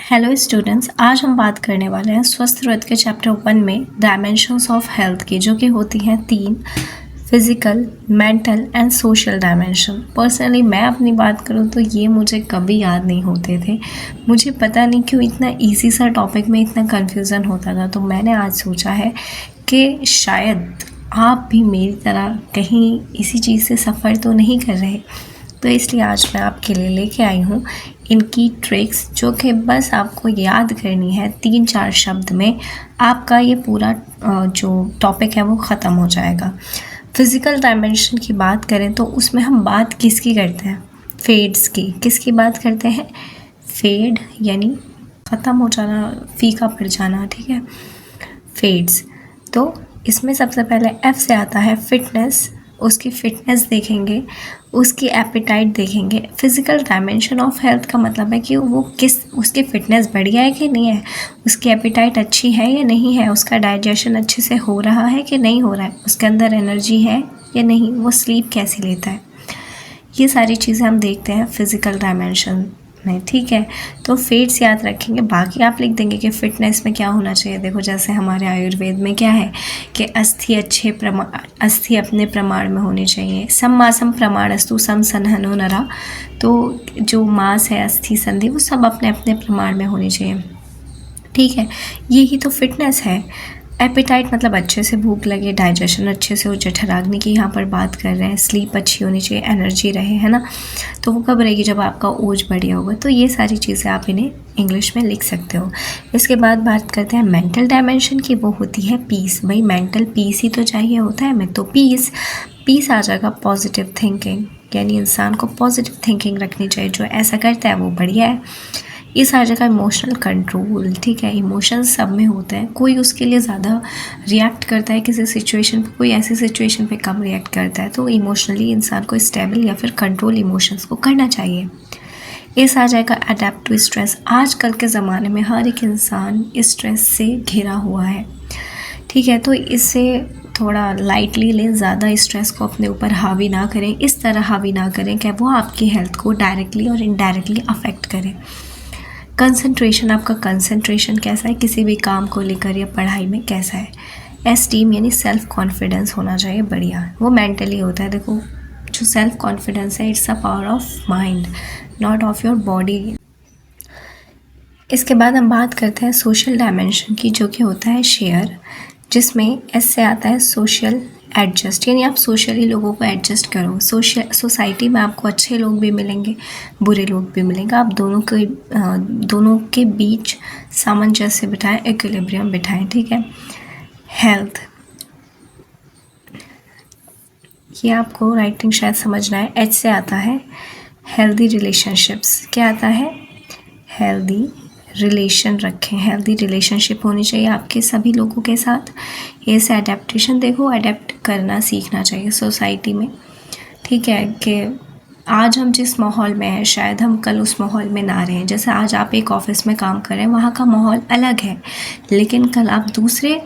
Hello students, आज हम बात करने वाले हैं स्वस्थ रक्त के चैप्टर 1 में डायमेंशंस ऑफ हेल्थ की, जो कि होती हैं 3: physical, mental and social dimension. Personally मैं अपनी बात करूं तो ये मुझे कभी याद नहीं होते थे। मुझे पता नहीं क्यों इतना इजी सा टॉपिक में इतना कन्फ्यूज़न होता था। तो मैंने आज सोचा है कि शायद आप भी मेरी तरह कहीं इसी चीज़ से सफ़र तो नहीं कर रहे। तो इसलिए आज मैं आपके लिए लेके आई हूँ इनकी ट्रिक्स, जो कि बस आपको याद करनी है 3-4 शब्द में। आपका ये पूरा जो टॉपिक है वो ख़त्म हो जाएगा। फिज़िकल डायमेंशन की बात करें तो उसमें हम बात किसकी करते हैं? फेड्स की। किसकी बात करते हैं? फेड यानी ख़त्म हो जाना, फीका पड़ जाना, ठीक है, फेड्स। तो इसमें सबसे पहले एफ से आता है फिटनेस। उसकी फ़िटनेस देखेंगे, उसकी एपेटाइट देखेंगे। फिज़िकल डायमेंशन ऑफ हेल्थ का मतलब है कि वो उसकी फ़िटनेस बढ़िया है कि नहीं है, उसकी एपेटाइट अच्छी है या नहीं है, उसका डाइजेशन अच्छे से हो रहा है कि नहीं हो रहा है, उसके अंदर एनर्जी है या नहीं, वो स्लीप कैसी लेता है। ये सारी चीज़ें हम देखते हैं फिज़िकल डायमेंशन में, ठीक है। तो फेट्स याद रखेंगे, बाकी आप लिख देंगे कि फ़िटनेस में क्या होना चाहिए। देखो, जैसे हमारे आयुर्वेद में क्या है कि अस्थि अपने प्रमाण में होनी चाहिए। सम मासम प्रमाणस्तु सम सन्हनो नरा। तो जो मास है, अस्थि, संधि, वो सब अपने अपने प्रमाण में होनी चाहिए, ठीक है। यही तो फिटनेस है। एपेटाइट मतलब अच्छे से भूख लगे, डाइजेशन अच्छे से हो, जठराग्नि की यहाँ पर बात कर रहे हैं। स्लीप अच्छी होनी चाहिए, एनर्जी रहे, है ना। तो वो कब रहेगी? जब आपका ओज बढ़िया होगा। तो ये सारी चीज़ें आप इन्हें इंग्लिश में लिख सकते हो। इसके बाद बात करते हैं मेंटल डायमेंशन की। वो होती है पीस। भाई मेंटल पीस ही तो चाहिए होता है हमें। तो पीस आ जाएगा पॉजिटिव थिंकिंग, यानी इंसान को पॉजिटिव थिंकिंग रखनी चाहिए। जो ऐसा करता है वो बढ़िया है। इस हर जगह इमोशनल कंट्रोल, ठीक है। इमोशंस सब में होते हैं। कोई उसके लिए ज़्यादा रिएक्ट करता है किसी सिचुएशन पे, कोई ऐसी सिचुएशन पे कम रिएक्ट करता है। तो इमोशनली इंसान को स्टेबल या फिर कंट्रोल इमोशंस को करना चाहिए। इस आ जाएगा अडेप्ट टू स्ट्रेस। आजकल के ज़माने में हर एक इंसान स्ट्रेस से घिरा हुआ है, ठीक है। तो इससे थोड़ा लाइटली लें, ज़्यादा स्ट्रेस को अपने ऊपर हावी ना करें। इस तरह हावी ना करें कि वो आपकी हेल्थ को डायरेक्टली और इनडायरेक्टली अफेक्ट करे। कंसंट्रेशन, आपका कंसंट्रेशन कैसा है किसी भी काम को लेकर या पढ़ाई में, कैसा है। एस्टीम यानी सेल्फ कॉन्फिडेंस होना चाहिए बढ़िया। वो मेंटली होता है। देखो, जो सेल्फ कॉन्फिडेंस है, it's a power of mind, not of your body. इसके बाद हम बात करते हैं सोशल डायमेंशन की, जो कि होता है शेयर, जिसमें एस से आता है सोशल एडजस्ट, यानी आप सोशली लोगों को एडजस्ट करो। सोसाइटी में आपको अच्छे लोग भी मिलेंगे, बुरे लोग भी मिलेंगे। आप दोनों के बीच सामंजस्य बिठाएं, इक्विलिब्रियम बिठाएं, ठीक है। हेल्थ, ये आपको राइटिंग शायद समझना है। एच से आता है हेल्दी रिलेशनशिप्स। क्या आता है? हेल्दी रिलेशन रखें। हेल्दी रिलेशनशिप होनी चाहिए आपके सभी लोगों के साथ। ये से अडेप्टेशन, देखो अडेप्ट करना सीखना चाहिए सोसाइटी में, ठीक है। कि आज हम जिस माहौल में हैं, शायद हम कल उस माहौल में ना रहें। जैसे आज आप एक ऑफ़िस में काम कर रहे हैं, वहाँ का माहौल अलग है, लेकिन कल आप दूसरे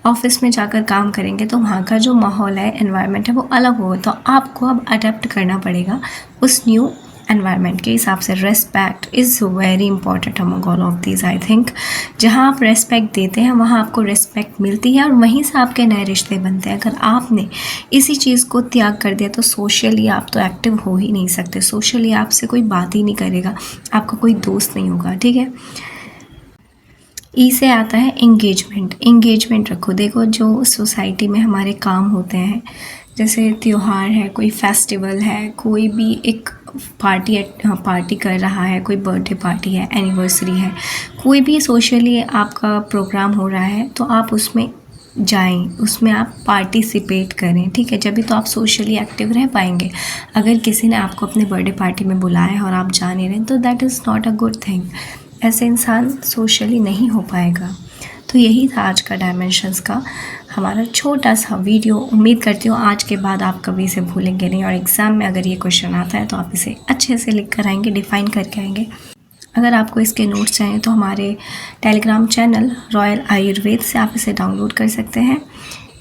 ऑफ़िस में जाकर काम करेंगे तो वहाँ का जो माहौल है, एनवायरनमेंट है, वो अलग होगा। तो आपको अब अडेप्ट करना पड़ेगा उस न्यू एनवायरनमेंट के हिसाब से। Respect is very important among all of these, I think. जहाँ आप रेस्पेक्ट देते हैं वहाँ आपको रेस्पेक्ट मिलती है और वहीं से आपके नए रिश्ते बनते हैं। अगर आपने इसी चीज़ को त्याग कर दिया तो सोशली आप तो एक्टिव हो ही नहीं सकते। सोशली आपसे कोई बात ही नहीं करेगा, आपका कोई दोस्त नहीं होगा, ठीक है। ई से आता है एंगेजमेंट। एंगेजमेंट रखो। देखो, जो सोसाइटी में हमारे काम होते हैं, जैसे त्यौहार है, कोई फेस्टिवल है, कोई भी एक पार्टी कर रहा है, कोई बर्थडे पार्टी है, एनिवर्सरी है, कोई भी सोशली आपका प्रोग्राम हो रहा है, तो आप उसमें जाएं, उसमें आप पार्टिसिपेट करें, ठीक है। जब भी तो आप सोशली एक्टिव रह पाएंगे। अगर किसी ने आपको अपने बर्थडे पार्टी में बुलाया है और आप जा नहीं रहे, तो that is not a good thing. ऐसे इंसान सोशली नहीं हो पाएगा। तो यही था आज का डायमेंशंस का हमारा छोटा सा वीडियो। उम्मीद करती हूँ आज के बाद आप कभी इसे भूलेंगे नहीं और एग्ज़ाम में अगर ये क्वेश्चन आता है तो आप इसे अच्छे से लिख कर आएंगे, डिफ़ाइन करके आएंगे। अगर आपको इसके नोट्स चाहिए तो हमारे टेलीग्राम चैनल रॉयल आयुर्वेद से आप इसे डाउनलोड कर सकते हैं।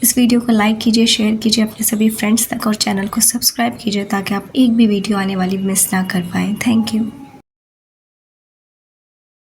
इस वीडियो को लाइक कीजिए, शेयर कीजिए अपने सभी फ्रेंड्स तक और चैनल को सब्सक्राइब कीजिए ताकि आप एक भी वीडियो आने वाली मिस ना कर पाएँ। Thank you.